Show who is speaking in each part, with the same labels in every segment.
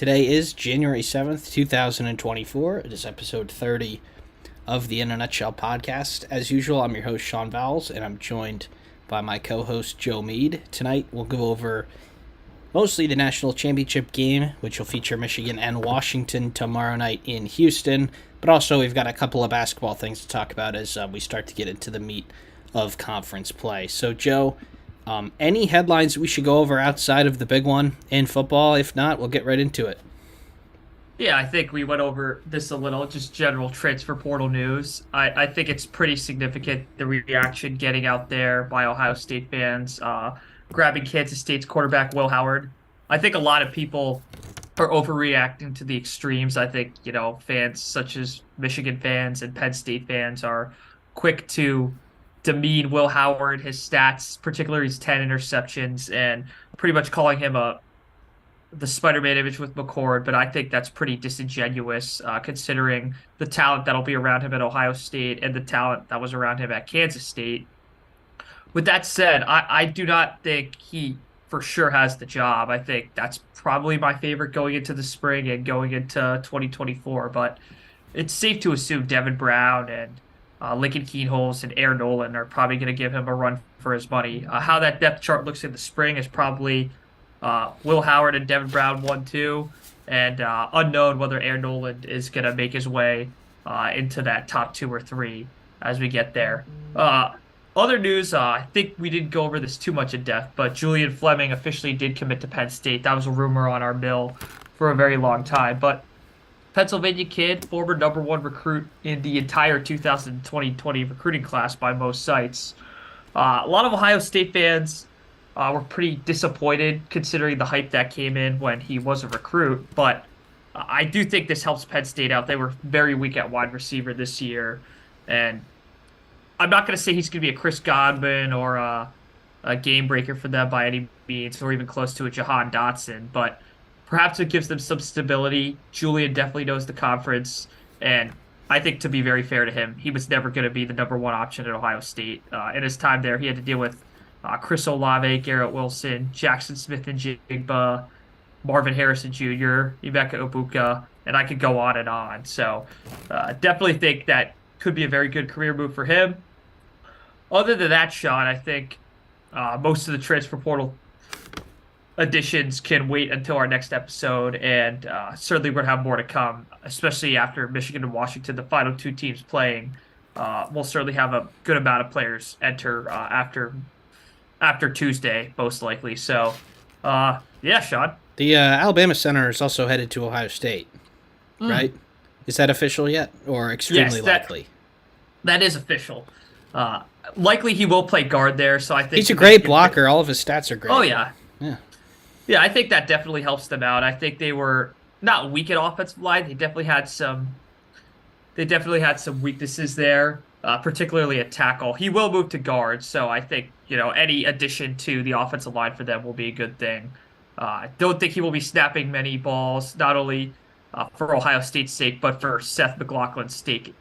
Speaker 1: Today is January 7th, 2024. It is episode 30 of the In a Nutshell podcast. As usual, I'm your host, Sean Vowells, and I'm joined by my co-host, Joe Meade. Tonight, we'll go over mostly the national championship game, which will feature Michigan and Washington tomorrow night in Houston. But also, we've got a couple of basketball things to talk about as we start to get into the meat of conference play. So, Joe, any headlines we should go over outside of the big one in football? If not, we'll get right into it.
Speaker 2: Yeah, I think we went over this a little, just general transfer portal news. I think it's pretty significant, the reaction getting out there by Ohio State fans, grabbing Kansas State's quarterback, Will Howard. I think a lot of people are overreacting to the extremes. I think, fans such as Michigan fans and Penn State fans are quick to demean Will Howard, his stats, particularly his 10 interceptions, and pretty much calling him the Spider-Man image with McCord. But I think that's pretty disingenuous, considering the talent that'll be around him at Ohio State and the talent that was around him at Kansas State. With that said, I do not think he for sure has the job. I think that's probably my favorite going into the spring and going into 2024. But it's safe to assume Devin Brown and Lincoln Kienholz and Aaron Nolan are probably going to give him a run for his money. How that depth chart looks in the spring is probably Will Howard and Devin Brown 1-2, and unknown whether Aaron Nolan is going to make his way into that top 2 or 3 as we get there. Other news, I think we didn't go over this too much in depth, but Julian Fleming officially did commit to Penn State. That was a rumor on our mill for a very long time, but Pennsylvania kid, former number 1 recruit in the entire 2020 recruiting class by most sites. A lot of Ohio State fans were pretty disappointed considering the hype that came in when he was a recruit, but I do think this helps Penn State out. They were very weak at wide receiver this year, and I'm not going to say he's going to be a Chris Godwin or a game breaker for them by any means, or even close to a Jahan Dotson, but perhaps it gives them some stability. Julian definitely knows the conference, and I think, to be very fair to him, he was never going to be the number 1 option at Ohio State. In his time there, he had to deal with Chris Olave, Garrett Wilson, Jackson Smith and Jigba, Marvin Harrison Jr., Emeka Egbuka, and I could go on and on. So definitely think that could be a very good career move for him. Other than that, Sean, I think most of the transfer portal additions can wait until our next episode, and certainly we're going to have more to come, especially after Michigan and Washington, the final 2 teams playing. We'll certainly have a good amount of players enter after Tuesday, most likely. So, yeah, Sean.
Speaker 1: The Alabama center is also headed to Ohio State, right? Is that official yet, or extremely likely?
Speaker 2: That is official. Likely he will play guard there, so I think
Speaker 1: he's a great blocker. All of his stats are great.
Speaker 2: Oh, yeah.
Speaker 1: Yeah.
Speaker 2: Yeah, I think that definitely helps them out. I think they were not weak at offensive line. They definitely had some weaknesses there, particularly at tackle. He will move to guard, so I think, any addition to the offensive line for them will be a good thing. I don't think he will be snapping many balls, not only for Ohio State's sake, but for Seth McLaughlin's stake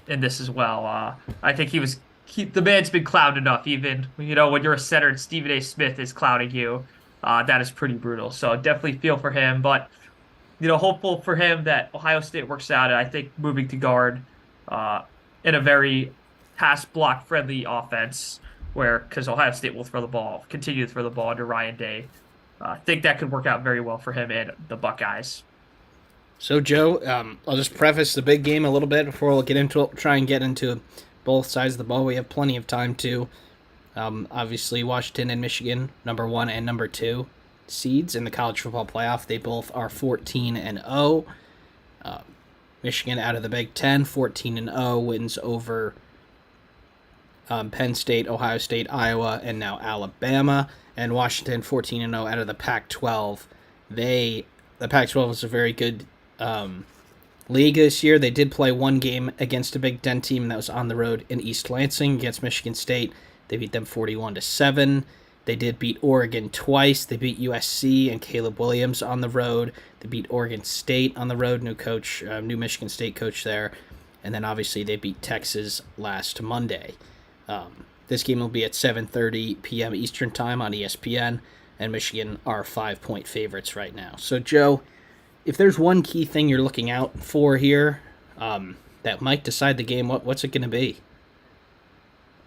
Speaker 2: in this as well. I think the man's been clowned enough. Even when you're a center and Stephen A. Smith is clowning you, that is pretty brutal. So definitely feel for him, but hopeful for him that Ohio State works out. And I think moving to guard in a very pass block friendly offense, because Ohio State will continue to throw the ball under Ryan Day. I think that could work out very well for him and the Buckeyes.
Speaker 1: So, Joe, I'll just preface the big game a little bit before we'll get into it. Try and get into both sides of the ball. We have plenty of time to. Obviously, Washington and Michigan, number 1 and number 2 seeds in the college football playoff. They both are 14-0. Michigan out of the Big Ten, 14-0, wins over Penn State, Ohio State, Iowa, and now Alabama. And Washington, 14-0 out of the Pac-12. The Pac-12 is a very good league this year. They did play one game against a Big Ten team, and that was on the road in East Lansing against Michigan State. They beat them 41-7. They did beat Oregon twice. They beat USC and Caleb Williams on the road. They beat Oregon State on the road, new Michigan State coach there. And then obviously they beat Texas last Monday. This game will be at 7:30 p.m. Eastern Time on ESPN, and Michigan are 5-point favorites right now. So, Joe, if there's one key thing you're looking out for here, that might decide the game, what's it going to be?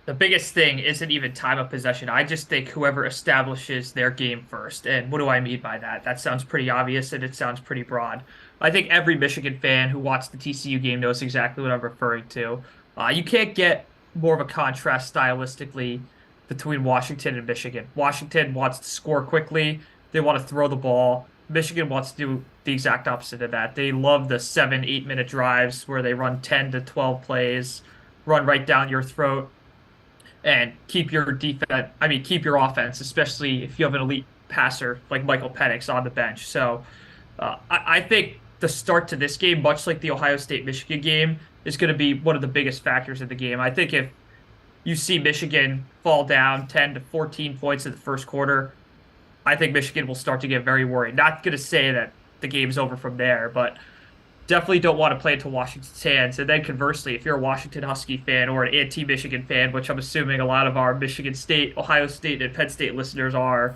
Speaker 2: The biggest thing isn't even time of possession. I just think whoever establishes their game first. And what do I mean by that? That sounds pretty obvious and it sounds pretty broad. I think every Michigan fan who watched the TCU game knows exactly what I'm referring to. You can't get more of a contrast stylistically between Washington and Michigan. Washington wants to score quickly, they want to throw the ball. Michigan wants to do the exact opposite of that. They love the 7, 8 minute drives where they run 10 to 12 plays, run right down your throat and keep your defense, I mean, keep your offense, especially if you have an elite passer like Michael Penix on the bench. So I think the start to this game, much like the Ohio State Michigan game, is going to be one of the biggest factors in the game. I think if you see Michigan fall down 10 to 14 points in the first quarter, I think Michigan will start to get very worried. Not going to say that the game's over from there, but definitely don't want to play into Washington's hands. And then conversely, if you're a Washington Husky fan or an anti-Michigan fan, which I'm assuming a lot of our Michigan State, Ohio State, and Penn State listeners are,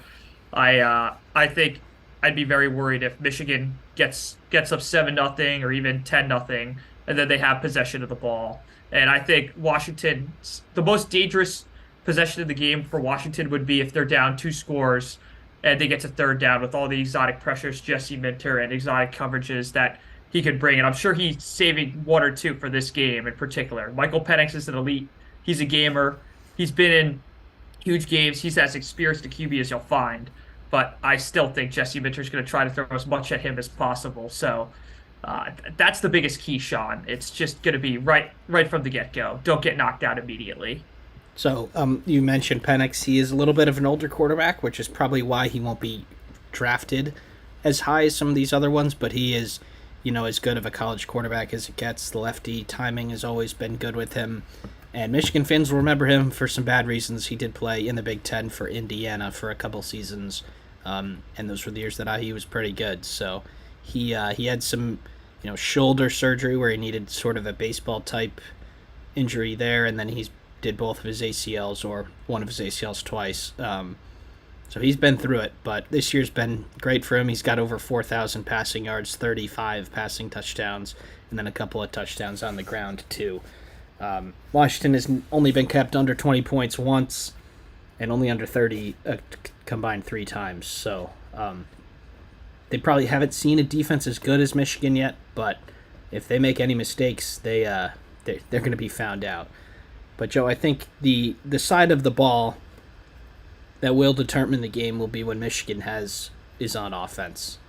Speaker 2: I think I'd be very worried if Michigan gets up 7-0 or even 10-0, and then they have possession of the ball. And I think the most dangerous possession of the game for Washington would be if they're down 2 scores and they get to third down with all the exotic pressures, Jesse Minter, and exotic coverages that he could bring. And I'm sure he's saving 1 or 2 for this game in particular. Michael Penix is an elite. He's a gamer. He's been in huge games. He's as experienced a QB as you'll find. But I still think Jesse Minter's going to try to throw as much at him as possible. So that's the biggest key, Sean. It's just going to be right from the get-go. Don't get knocked out immediately.
Speaker 1: So you mentioned Penix. He is a little bit of an older quarterback, which is probably why he won't be drafted as high as some of these other ones, but he is, as good of a college quarterback as it gets. The lefty timing has always been good with him. And Michigan fans will remember him for some bad reasons. He did play in the Big Ten for Indiana for a couple seasons, and those were the years that he was pretty good. So he had some, shoulder surgery where he needed sort of a baseball-type injury there, and then he did both of his ACLs or one of his ACLs twice. So he's been through it, but this year's been great for him. He's got over 4,000 passing yards, 35 passing touchdowns, and then a couple of touchdowns on the ground, too. Washington has only been kept under 20 points once and only under 30 combined 3 times. So they probably haven't seen a defense as good as Michigan yet, but if they make any mistakes, they're going to be found out. But, Joe, I think the side of the ball that will determine the game will be when Michigan is on offense.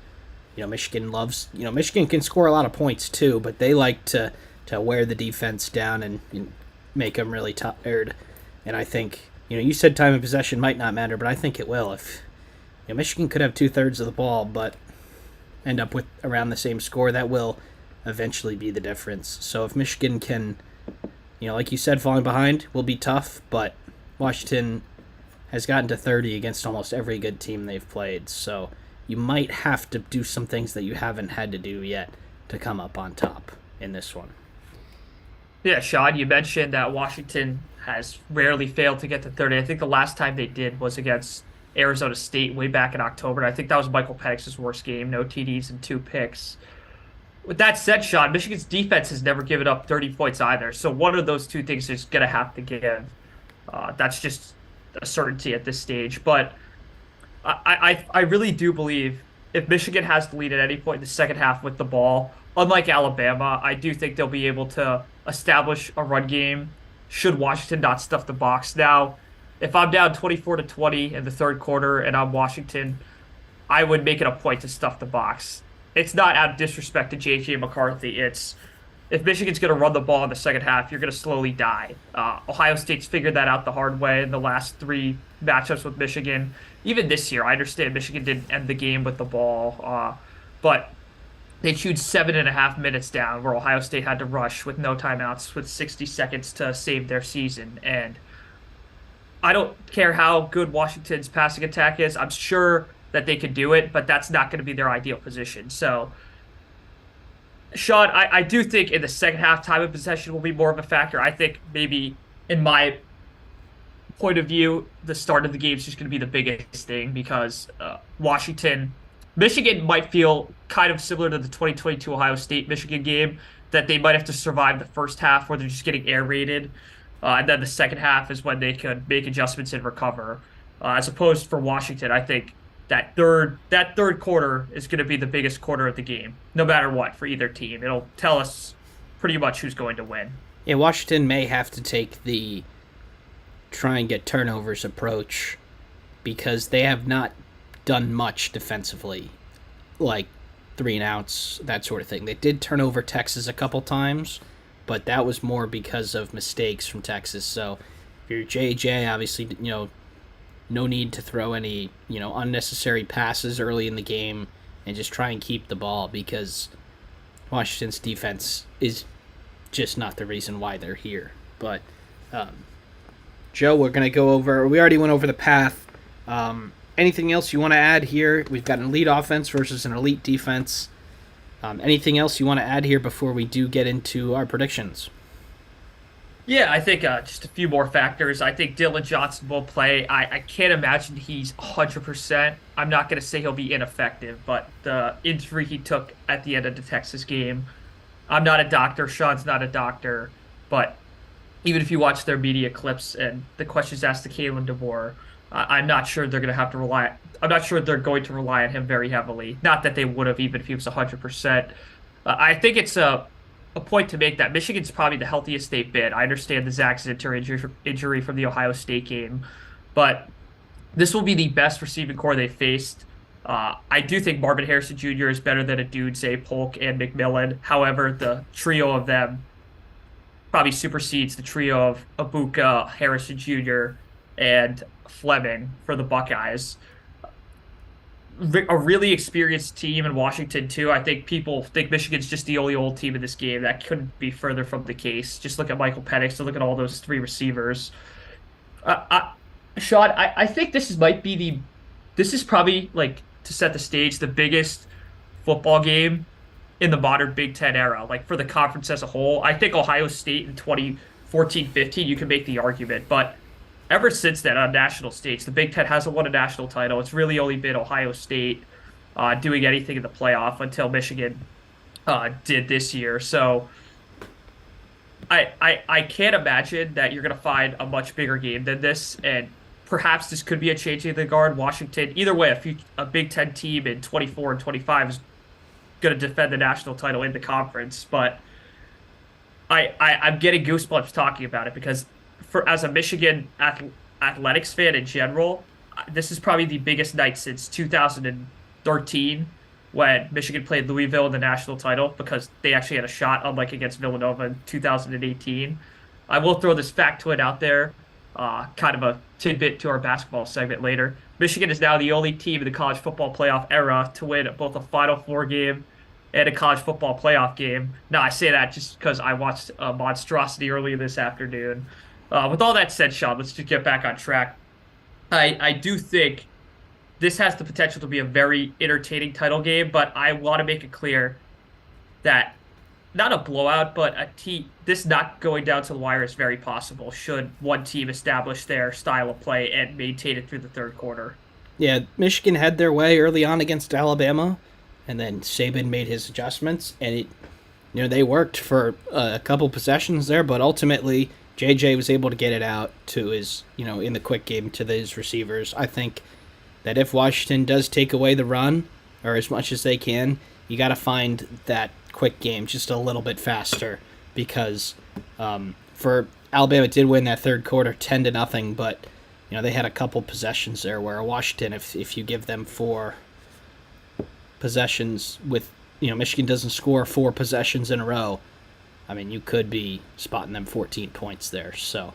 Speaker 1: Michigan can score a lot of points too, but they like to wear the defense down and make them really tired. And I think, you said time of possession might not matter, but I think it will. If Michigan could have 2/3 of the ball, but end up with around the same score, that will eventually be the difference. So if Michigan can, like you said, falling behind will be tough, but Washington has gotten to 30 against almost every good team they've played. So you might have to do some things that you haven't had to do yet to come up on top in this one.
Speaker 2: Yeah, Sean, you mentioned that Washington has rarely failed to get to 30. I think the last time they did was against Arizona State way back in October. And I think that was Michael Penix's worst game, no TDs and 2 picks. With that said, Sean, Michigan's defense has never given up 30 points either. So one of those 2 things is going to have to give. That's just a certainty at this stage. But I really do believe if Michigan has the lead at any point in the second half with the ball, unlike Alabama, I do think they'll be able to establish a run game should Washington not stuff the box. Now, if I'm down 24-20 in the third quarter and I'm Washington, I would make it a point to stuff the box. It's not out of disrespect to J.J. McCarthy. It's if Michigan's going to run the ball in the second half, you're going to slowly die. Ohio State's figured that out the hard way in the last 3 matchups with Michigan. Even this year, I understand Michigan didn't end the game with the ball, but they chewed 7.5 minutes down where Ohio State had to rush with no timeouts with 60 seconds to save their season. And I don't care how good Washington's passing attack is. I'm sure that they could do it, but that's not going to be their ideal position. So, Sean, I do think in the second half, time of possession will be more of a factor. I think maybe, in my point of view, the start of the game is just going to be the biggest thing because Michigan might feel kind of similar to the 2022 Ohio State Michigan game, that they might have to survive the first half where they're just getting air raided. And then the second half is when they could make adjustments and recover. As opposed for Washington, I think that third quarter is going to be the biggest quarter of the game, no matter what, for either team. It'll tell us pretty much who's going to win.
Speaker 1: Yeah, Washington may have to take the try and get turnovers approach because they have not done much defensively, like 3 and outs, that sort of thing. They did turn over Texas a couple times, but that was more because of mistakes from Texas. So if you're JJ, obviously, no need to throw any, unnecessary passes early in the game and just try and keep the ball because Washington's defense is just not the reason why they're here. But Joe, we're going to go over, we already went over the path. Anything else you want to add here? We've got an elite offense versus an elite defense. Anything else you want to add here before we do get into our predictions?
Speaker 2: Yeah, I think just a few more factors. I think Dylan Johnson will play. I can't imagine he's 100%. I'm not going to say he'll be ineffective, but the injury he took at the end of the Texas game, I'm not a doctor. Sean's not a doctor. But even if you watch their media clips and the questions asked to Kalen DeBoer, I'm not sure they're going to have to rely. I'm not sure they're going to rely on him very heavily. Not that they would have, even if he was 100%. I think it's a point to make that Michigan's probably the healthiest they've been. I understand the Zach Zinter injury from the Ohio State game, but this will be the best receiving core they faced. I do think Marvin Harrison Jr. is better than a dude, say Polk and McMillan. However, the trio of them probably supersedes the trio of Abuka, Harrison Jr., and Fleming for the Buckeyes. A really experienced team in Washington too. I think people think Michigan's just the only old team in this game. That couldn't be further from the case. Just look at Michael Penix, look at all those three receivers. Sean, I think this is probably, like, to set the stage, the biggest football game in the modern Big Ten era, like for the conference as a whole. I think Ohio State in 2014-15, you can make the argument, but ever since then on national stage, the Big Ten hasn't won a national title. It's really only been Ohio State doing anything in the playoff until Michigan did this year. So I can't imagine that you're going to find a much bigger game than this, and perhaps this could be a changing of the guard. Washington, either way, a Big Ten team in 24 and 25 is going to defend the national title in the conference. But I'm getting goosebumps talking about it because as a Michigan athletics fan in general, this is probably the biggest night since 2013 when Michigan played Louisville in the national title, because they actually had a shot, unlike against Villanova in 2018. I will throw this factoid out there, kind of a tidbit to our basketball segment later. Michigan is now the only team in the college football playoff era to win both a Final Four game and a college football playoff game. Now, I say that just because I watched a monstrosity earlier this afternoon. With all that said, Sean, let's just get back on track. I do think this has the potential to be a very entertaining title game, but I want to make it clear that not a blowout, but this not going down to the wire is very possible should one team establish their style of play and maintain it through the third quarter.
Speaker 1: Yeah, Michigan had their way early on against Alabama, and then Saban made his adjustments, and they worked for a couple possessions there, but ultimately JJ was able to get it out to his, in the quick game to his receivers. I think that if Washington does take away the run, or as much as they can, you got to find that quick game just a little bit faster, because for Alabama did win that third quarter 10-0, but they had a couple possessions there where Washington, if you give them 4 possessions with Michigan doesn't score 4 possessions in a row, I mean, you could be spotting them 14 points there. So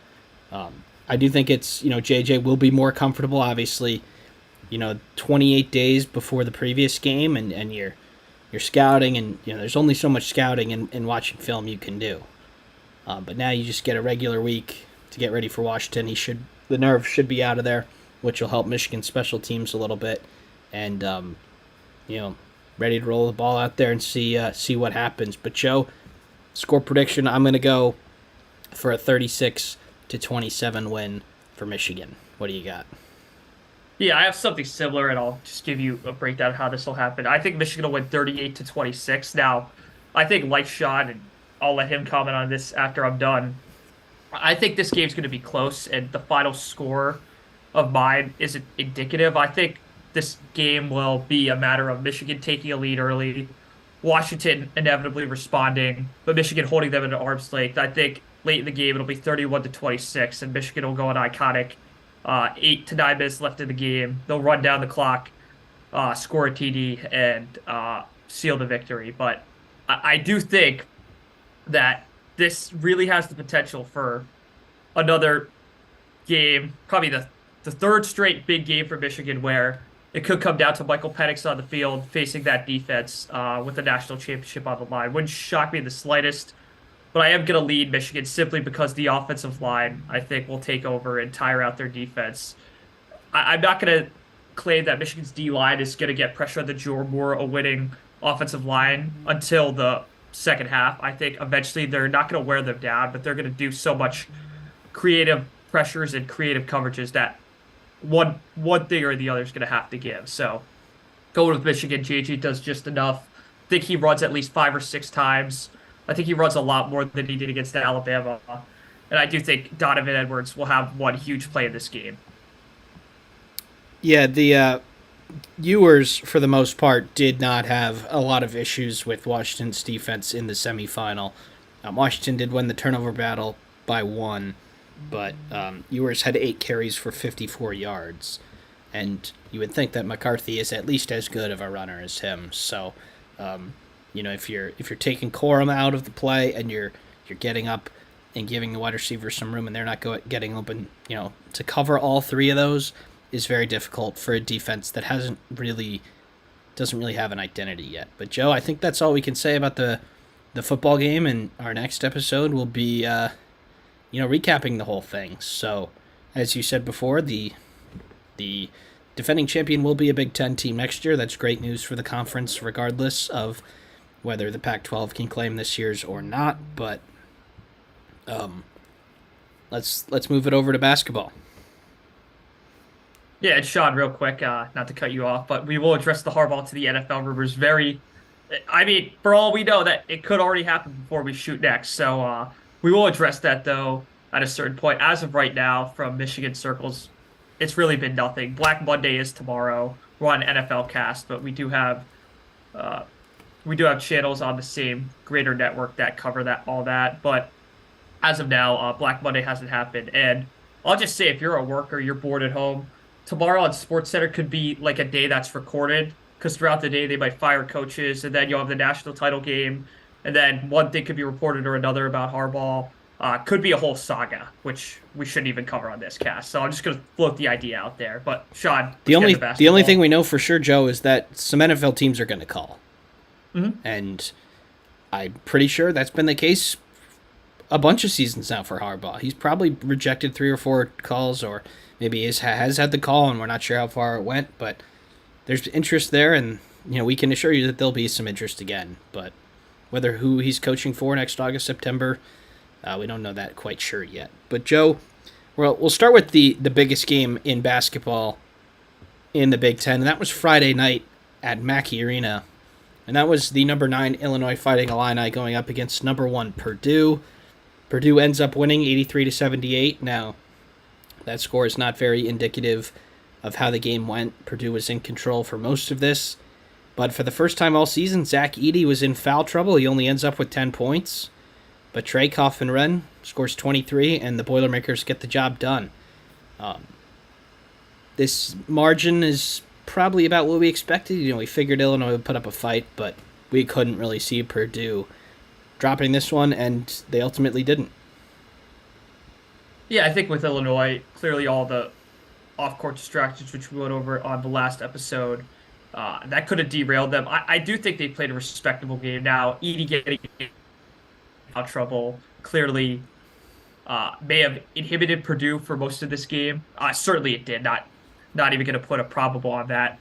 Speaker 1: I do think it's, JJ will be more comfortable, obviously, 28 days before the previous game, and you're scouting, and there's only so much scouting and watching film you can do. But now you just get a regular week to get ready for Washington. The nerve should be out of there, which will help Michigan special teams a little bit, and ready to roll the ball out there and see what happens. But Joe, score prediction, I'm going to go for a 36-27 win for Michigan. What do you got?
Speaker 2: Yeah, I have something similar, and I'll just give you a breakdown of how this will happen. I think Michigan will win 38-26. Now, I think like Sean, and I'll let him comment on this after I'm done. I think this game's going to be close, and the final score of mine isn't indicative. I think this game will be a matter of Michigan taking a lead early, Washington inevitably responding, but Michigan holding them at arm's length. I think late in the game it'll be 31-26, and Michigan will go an iconic 8 to 9 minutes left in the game. They'll run down the clock, score a TD, and seal the victory. But I do think that this really has the potential for another game, probably the third straight big game for Michigan, where it could come down to Michael Penix on the field facing that defense with the national championship on the line. Wouldn't shock me in the slightest, but I am going to lead Michigan simply because the offensive line, I think, will take over and tire out their defense. I'm not going to claim that Michigan's D line is going to get pressure on the Joe Moore a winning offensive line until the second half. I think eventually they're not going to wear them down, but they're going to do so much creative pressures and creative coverages that one thing or the other is going to have to give. So going with Michigan, JG does just enough. I think he runs at least 5 or 6 times. I think he runs a lot more than he did against Alabama. And I do think Donovan Edwards will have one huge play in this game.
Speaker 1: Yeah, the Ewers, for the most part, did not have a lot of issues with Washington's defense in the semifinal. Washington did win the turnover battle by one, but Ewers had 8 carries for 54 yards. And you would think that McCarthy is at least as good of a runner as him. So, if you're taking Corum out of the play and you're getting up and giving the wide receivers some room and they're not getting open, to cover all three of those is very difficult for a defense that doesn't really have an identity yet. But Joe, I think that's all we can say about the football game, and our next episode will be recapping the whole thing. So, as you said before, the defending champion will be a Big Ten team next year. That's great news for the conference, regardless of whether the Pac-12 can claim this year's or not. But let's move it over to basketball.
Speaker 2: Yeah, and Sean, real quick, not to cut you off, but we will address the Harbaugh to the NFL rumors I mean, for all we know, that it could already happen before we shoot next. So we will address that, though, at a certain point. As of right now, from Michigan circles, it's really been nothing. Black Monday is tomorrow. We're on NFL Cast, but uh, we do have channels on the same greater network that cover all that. But as of now, Black Monday hasn't happened. And I'll just say, if you're at work or you're bored at home, tomorrow on SportsCenter could be like a day that's recorded, because throughout the day they might fire coaches, and then you'll have the national title game, and then one thing could be reported or another about Harbaugh. Could be a whole saga, which we shouldn't even cover on this cast. So I'm just going to float the idea out there. But Sean,
Speaker 1: the only thing we know for sure, Joe, is that some NFL teams are going to call,
Speaker 2: Mm-hmm.
Speaker 1: and I'm pretty sure that's been the case a bunch of seasons now for Harbaugh. He's probably rejected 3 or 4 calls, or maybe has had the call, and we're not sure how far it went. But there's interest there, and we can assure you that there'll be some interest again. But who he's coaching for next August, September, we don't know that quite sure yet. But Joe, we'll start with the biggest game in basketball in the Big Ten, and that was Friday night at Mackey Arena. And that was the number 9 Illinois Fighting Illini going up against number 1 Purdue. Purdue ends up winning 83-78. Now, that score is not very indicative of how the game went. Purdue was in control for most of this. But for the first time all season, Zach Edey was in foul trouble. He only ends up with 10 points. But Trey Coffin-Wren scores 23, and the Boilermakers get the job done. This margin is probably about what we expected. We figured Illinois would put up a fight, but we couldn't really see Purdue dropping this one, and they ultimately didn't.
Speaker 2: Yeah, I think with Illinois, clearly all the off-court distractions, which we went over on the last episode, that could have derailed them. I do think they played a respectable game. Now, Edey getting out trouble clearly may have inhibited Purdue for most of this game. Certainly it did. Not even going to put a probable on that.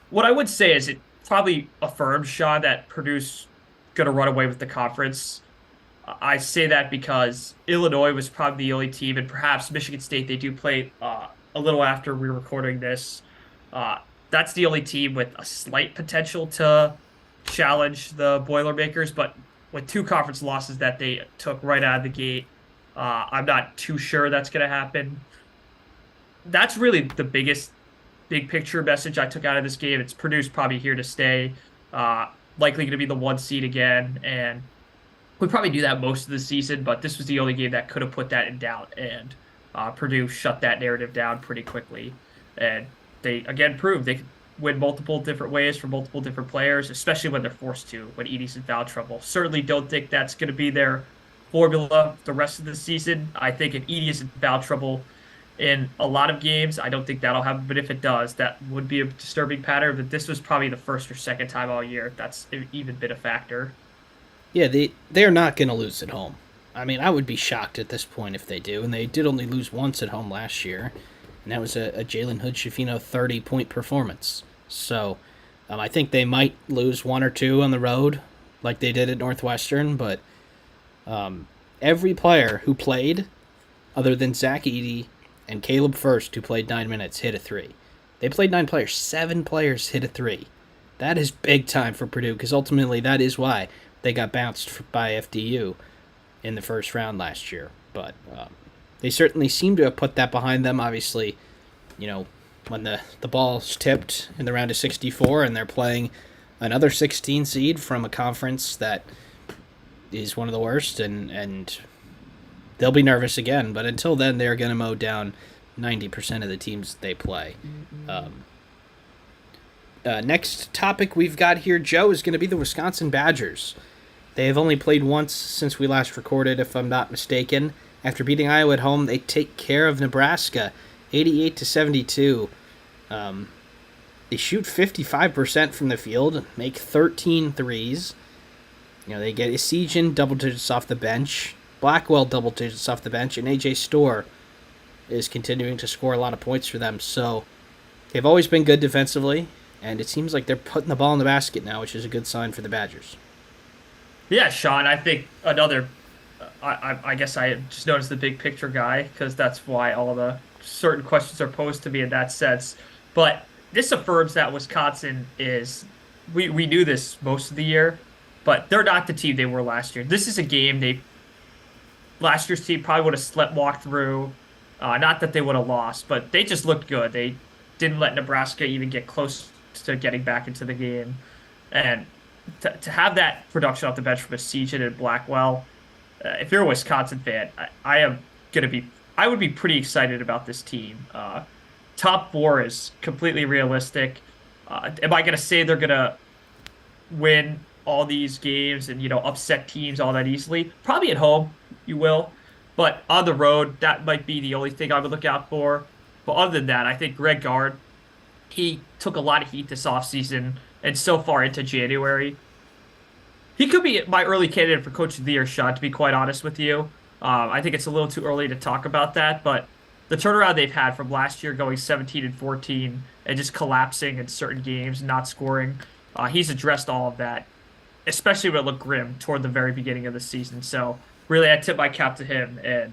Speaker 2: What I would say is it probably affirms, Sean, that Purdue's going to run away with the conference. I say that because Illinois was probably the only team, and perhaps Michigan State, they do play a little after we're recording this. Uh, that's the only team with a slight potential to challenge the Boilermakers, but with two conference losses that they took right out of the gate, I'm not too sure that's going to happen. That's really the biggest big picture message I took out of this game. It's Purdue's probably here to stay, uh, likely going to be the one seed again, and we probably do that most of the season, but this was the only game that could have put that in doubt, and Purdue shut that narrative down pretty quickly. And they again proved they could win multiple different ways for multiple different players, especially when they're forced to, when Edie's in foul trouble. Certainly don't think that's going to be their formula the rest of the season. I think if Edie is in foul trouble in a lot of games, I don't think that'll happen, but if it does, that would be a disturbing pattern. But this was probably the first or second time all year that's even been a factor.
Speaker 1: Yeah, they're not going to lose at home. I mean, I would be shocked at this point if they do, and they did only lose once at home last year, and that was a Jalen Hood-Schifino 30-point performance. So I think they might lose one or two on the road, like they did at Northwestern, but every player who played, other than Zach Edey and Caleb First, who played 9 minutes, hit a three. They played 9 players. 7 players hit a three. That is big time for Purdue, because ultimately that is why they got bounced by FDU in the first round last year. But they certainly seem to have put that behind them. Obviously, when the ball's tipped in the round of 64 and they're playing another 16 seed from a conference that is one of the worst, and they'll be nervous again. But until then, they're going to mow down 90% of the teams they play. Next topic we've got here, Joe, is going to be the Wisconsin Badgers. They have only played once since we last recorded, if I'm not mistaken. After beating Iowa at home, they take care of Nebraska, 88-72. They shoot 55% from the field, make 13 threes. They get Esigian double digits off the bench, Blackwell double digits off the bench, and AJ Storr is continuing to score a lot of points for them. So they've always been good defensively, and it seems like they're putting the ball in the basket now, which is a good sign for the Badgers.
Speaker 2: Yeah, Sean, I think another. I guess I just noticed the big picture guy because that's why all the certain questions are posed to me in that sense. But this affirms that Wisconsin is. We knew this most of the year, but they're not the team they were last year. This is a game last year's team probably would have sleptwalked through. Not that they would have lost, but they just looked good. They didn't let Nebraska even get close to getting back into the game, and to have that production off the bench from Esigian and Blackwell, if you're a Wisconsin fan, I would be pretty excited about this team. Top four is completely realistic. Am I going to say they're going to win all these games and upset teams all that easily? Probably at home you will, but on the road that might be the only thing I would look out for. But other than that, I think Greg Gard, he took a lot of heat this offseason and so far into January. He could be my early candidate for Coach of the Year shot, to be quite honest with you. I think it's a little too early to talk about that, but the turnaround they've had from last year going 17-14 and just collapsing in certain games, not scoring, he's addressed all of that, especially when it looked grim toward the very beginning of the season. So really, I tip my cap to him. And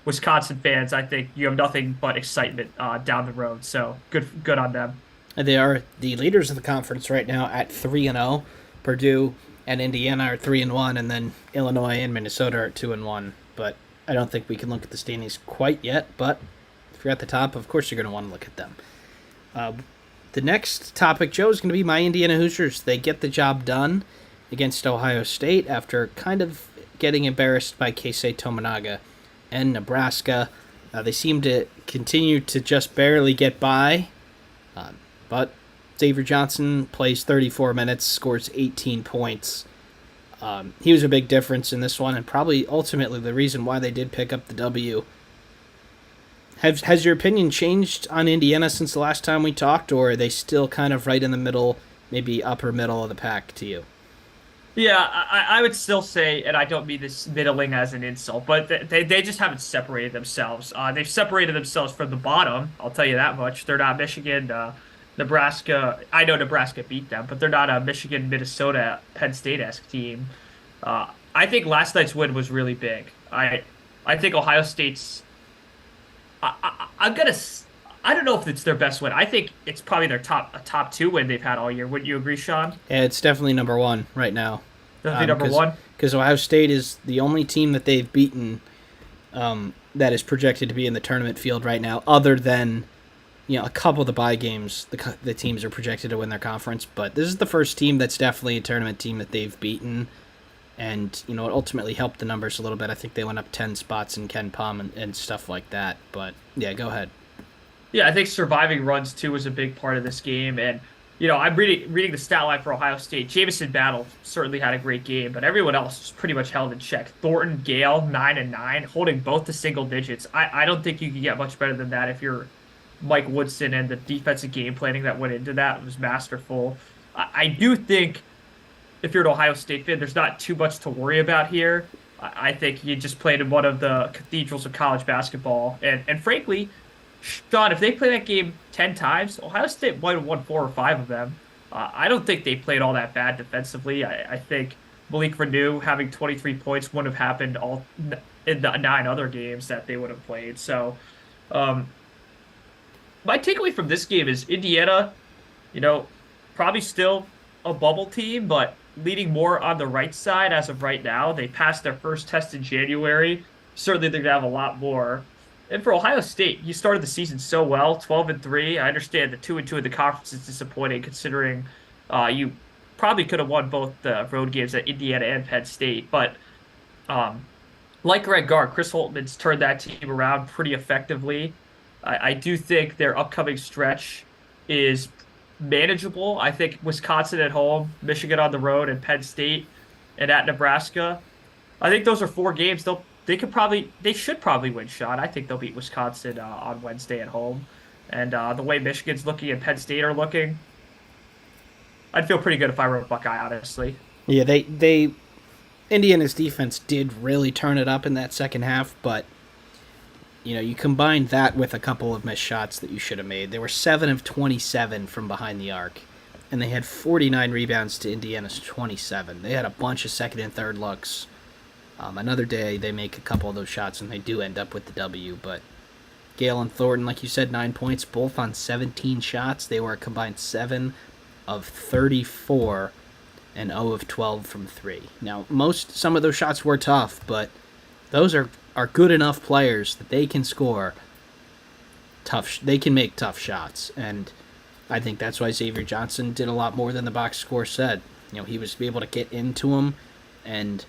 Speaker 2: Wisconsin fans, I think you have nothing but excitement down the road. So good on them.
Speaker 1: And they are the leaders of the conference right now at 3-0. Purdue and Indiana are 3-1, and then Illinois and Minnesota are 2-1. But I don't think we can look at the standings quite yet. But if you're at the top, of course you're going to want to look at them. The next topic, Joe, is going to be my Indiana Hoosiers. They get the job done against Ohio State after kind of getting embarrassed by Keisei Tominaga and Nebraska. They seem to continue to just barely get by. But Xavier Johnson plays 34 minutes, scores 18 points. He was a big difference in this one, and probably ultimately the reason why they did pick up the W. Has your opinion changed on Indiana since the last time we talked, or are they still kind of right in the middle, maybe upper middle of the pack to you?
Speaker 2: Yeah, I would still say, and I don't mean this middling as an insult, but they just haven't separated themselves. They've separated themselves from the bottom, I'll tell you that much. They're not Michigan, Nebraska. I know Nebraska beat them, but they're not a Michigan, Minnesota, Penn State-esque team. I think last night's win was really big. I think Ohio State's. I'm gonna. I don't know if it's their best win. I think it's probably their top two win they've had all year. Wouldn't you agree, Sean?
Speaker 1: Yeah, it's definitely number one right now.
Speaker 2: Definitely number
Speaker 1: Because
Speaker 2: one.
Speaker 1: Ohio State is the only team that they've beaten that is projected to be in the tournament field right now, other than a couple of the bye games. The teams are projected to win their conference, but this is the first team that's definitely a tournament team that they've beaten, and it ultimately helped the numbers a little bit. I think they went up 10 spots in Ken Palm and stuff like that. But yeah, go ahead.
Speaker 2: Yeah, I think surviving runs too was a big part of this game. And I'm reading the stat line for Ohio State. Jamison Battle certainly had a great game, but everyone else was pretty much held in check. Thornton, Gale, 9 and 9, holding both to single digits. I don't think you can get much better than that if you're Mike Woodson, and the defensive game planning that went into that was masterful. I do think if you're an Ohio State fan, there's not too much to worry about here. I think you just played in one of the cathedrals of college basketball. And frankly, Sean, if they play that game 10 times, Ohio State might have won 4 or 5 of them. I don't think they played all that bad defensively. I think Malik Renew having 23 points wouldn't have happened all in the 9 other games that they would have played. So, um, my takeaway from this game is Indiana, you know, probably still a bubble team, but leading more on the right side as of right now. They passed their first test in January. Certainly, they're gonna have a lot more. And for Ohio State, you started the season so well, 12-3. I understand the 2-2 in the conference is disappointing, considering you probably could have won both the road games at Indiana and Penn State. But um, like Greg Gard, Chris Holtman's turned that team around pretty effectively. I do think their upcoming stretch is manageable. I think Wisconsin at home, Michigan on the road, and Penn State and at Nebraska. I think those are 4 games. They should probably win. Shot. I think they'll beat Wisconsin on Wednesday at home. And the way Michigan's looking and Penn State are looking, I'd feel pretty good if I were a Buckeye, honestly.
Speaker 1: Yeah, they Indiana's defense did really turn it up in that second half, but you combine that with a couple of missed shots that you should have made. They were 7 of 27 from behind the arc, and they had 49 rebounds to Indiana's 27. They had a bunch of second and third looks. Another day, they make a couple of those shots, and they do end up with the W. But Gale and Thornton, like you said, 9 points, both on 17 shots. They were a combined 7 of 34 and 0 of 12 from 3. Now, some of those shots were tough, but those are good enough players that they can score tough. They can make tough shots, and I think that's why Xavier Johnson did a lot more than the box score said. He was able to get into them, and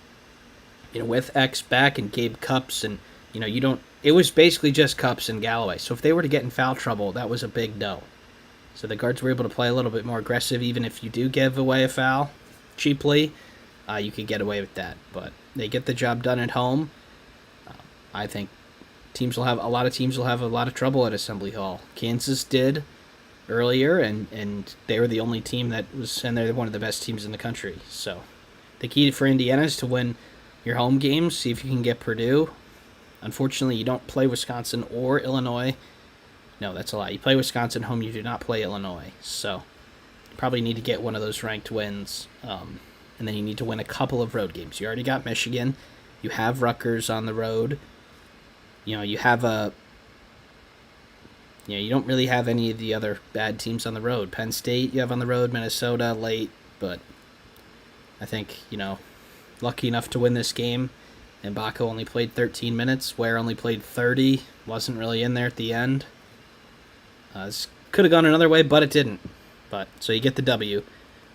Speaker 1: with X back and Gabe Cups, and you don't. It was basically just Cups and Galloway. So if they were to get in foul trouble, that was a big no. So the guards were able to play a little bit more aggressive, even if you do give away a foul cheaply. You could get away with that, but they get the job done at home. I think a lot of teams will have a lot of trouble at Assembly Hall. Kansas did earlier, and they were the only team and they're one of the best teams in the country. So the key for Indiana is to win your home games, see if you can get Purdue. Unfortunately, you don't play Wisconsin or Illinois. No, that's a lie. You play Wisconsin home, you do not play Illinois. So you probably need to get one of those ranked wins, and then you need to win a couple of road games. You already got Michigan. You have Rutgers on the road. You have you don't really have any of the other bad teams on the road. Penn State you have on the road, Minnesota late, but I think, lucky enough to win this game. And Baco only played 13 minutes. Ware only played 30. Wasn't really in there at the end. This could have gone another way, but it didn't. So you get the W,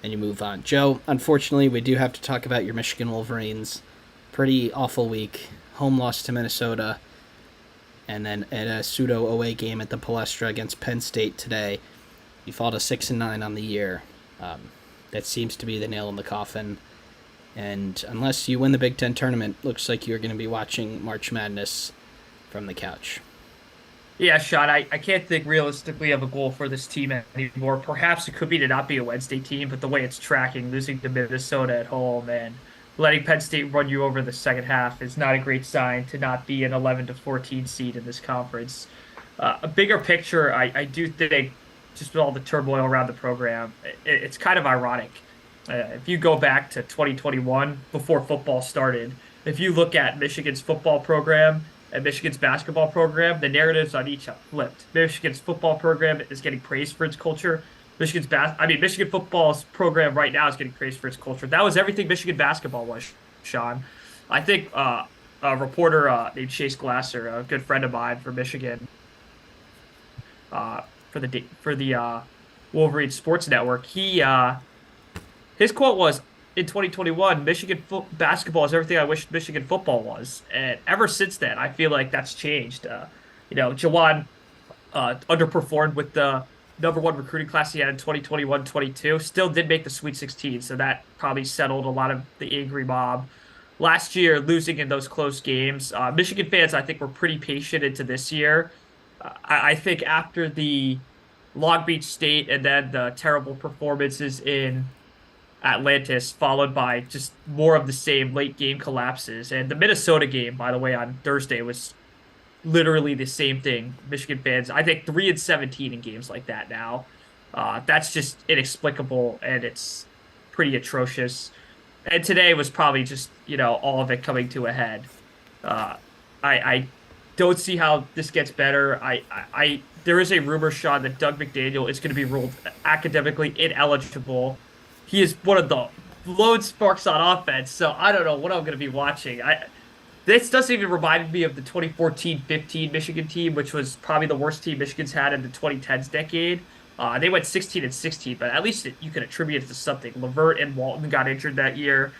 Speaker 1: and you move on. Joe, unfortunately, we do have to talk about your Michigan Wolverines. Pretty awful week. Home loss to Minnesota. And then at a pseudo away game at the Palestra against Penn State today, you fall to 6-9 on the year. That seems to be the nail in the coffin. And unless you win the Big Ten tournament, looks like you're going to be watching March Madness from the couch.
Speaker 2: Yeah, Sean, I can't think realistically of a goal for this team anymore. Perhaps it could be to not be a Wednesday team, but the way it's tracking, losing to Minnesota at home and letting Penn State run you over the second half is not a great sign to not be an 11-14 seed in this conference. A bigger picture, I do think, just with all the turmoil around the program, it's kind of ironic. If you go back to 2021, before football started, if you look at Michigan's football program, and Michigan's basketball program, the narratives on each have flipped. Michigan's football program is getting praised for its culture. Michigan football's program right now is getting praised for its culture. That was everything Michigan basketball was, Sean. I think a reporter named Chase Glasser, a good friend of mine for Michigan, for the Wolverine Sports Network, his quote was, in 2021, basketball is everything I wish Michigan football was. And ever since then, I feel like that's changed. Jawan underperformed with the number one recruiting class he had in 2021-22. Still did make the Sweet 16, so that probably settled a lot of the angry mob. Last year, losing in those close games, Michigan fans, I think, were pretty patient into this year. I think after the Long Beach State and then the terrible performances in Atlantis, followed by just more of the same late game collapses. And the Minnesota game, by the way, on Thursday was literally the same thing. Michigan fans, I think 3-17 in games like that now. That's just inexplicable and it's pretty atrocious. And today was probably just, all of it coming to a head. Uh, I don't see how this gets better. There is a rumor, Sean, that Doug McDaniel is going to be ruled academically ineligible. He is one of the lone sparks on offense, so I don't know what I'm going to be watching. This doesn't even remind me of the 2014-15 Michigan team, which was probably the worst team Michigan's had in the 2010s decade. They went 16-16, but at least you can attribute it to something. Levert and Walton got injured that year.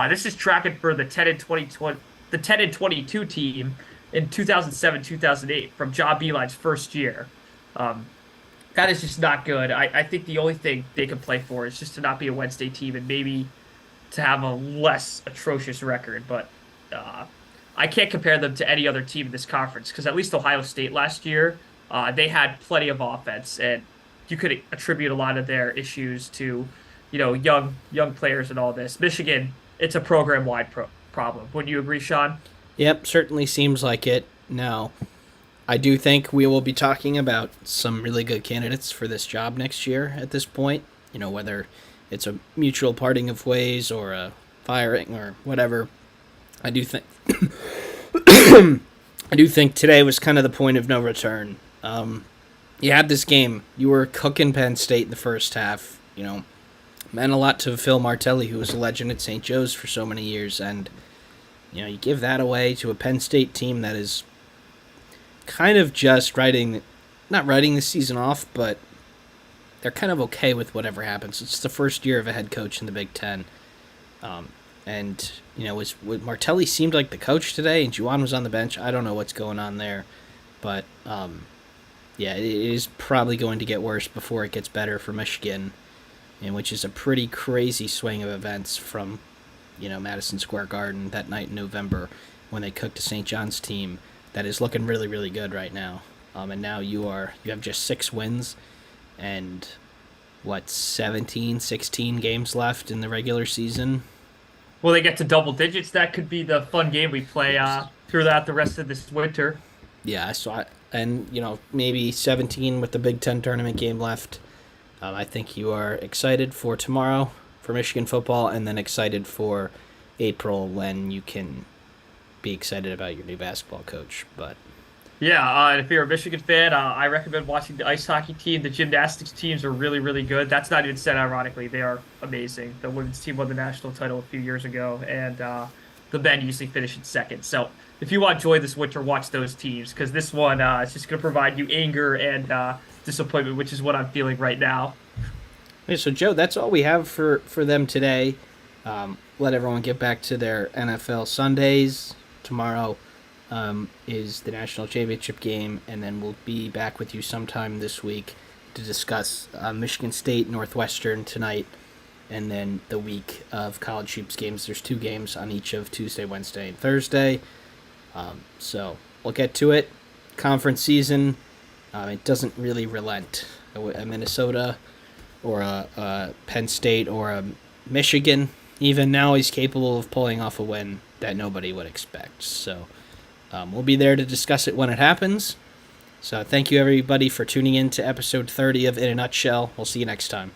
Speaker 2: This is tracking for the 10-22 team in 2007-2008 from John Beeline's first year. That is just not good. I think the only thing they can play for is just to not be a Wednesday team and maybe to have a less atrocious record. But I can't compare them to any other team in this conference because at least Ohio State last year, they had plenty of offense, and you could attribute a lot of their issues to, young players and all this. Michigan, it's a program-wide problem. Wouldn't you agree, Sean?
Speaker 1: Yep, certainly seems like it. Now, I do think we will be talking about some really good candidates for this job next year at this point. Whether it's a mutual parting of ways or a firing or whatever. I do think today was kind of the point of no return. You had this game. You were cooking Penn State in the first half. Meant a lot to Phil Martelli, who was a legend at St. Joe's for so many years, and you give that away to a Penn State team that is kind of just not writing the season off, but they're kind of okay with whatever happens. It's the first year of a head coach in the Big Ten. And Martelli seemed like the coach today, and Juwan was on the bench. I don't know what's going on there. But, it is probably going to get worse before it gets better for Michigan, which is a pretty crazy swing of events from Madison Square Garden that night in November when they cooked a St. John's team that is looking really, really good right now. And now you have just 6 wins and 16 games left in the regular season.
Speaker 2: Will they get to double digits? That could be the fun game we play throughout the rest of this winter.
Speaker 1: Yeah, maybe 17 with the Big Ten tournament game left. I think you are excited for tomorrow for Michigan football, and then excited for April when you can be excited about your new basketball coach. But
Speaker 2: yeah, if you're a Michigan fan, I recommend watching the ice hockey team. The gymnastics teams are really, really good. That's not even said ironically. They are amazing. The women's team won the national title a few years ago, and the men usually finish in second. So if you want joy this winter, watch those teams, because this one is just going to provide you anger and disappointment, which is what I'm feeling right now.
Speaker 1: Okay, so Joe, that's all we have for them today. Let everyone get back to their NFL Sundays. Tomorrow is the national championship game, and then we'll be back with you sometime this week to discuss Michigan State, Northwestern tonight, and then the week of college hoops games. There's 2 games on each of Tuesday, Wednesday, and Thursday. So we'll get to it. Conference season, it doesn't really relent. A Minnesota or a Penn State or a Michigan, even now, he's capable of pulling off a win that nobody would expect. So we'll be there to discuss it when it happens. So thank you, everybody, for tuning in to episode 30 of In a Nutshell. We'll see you next time.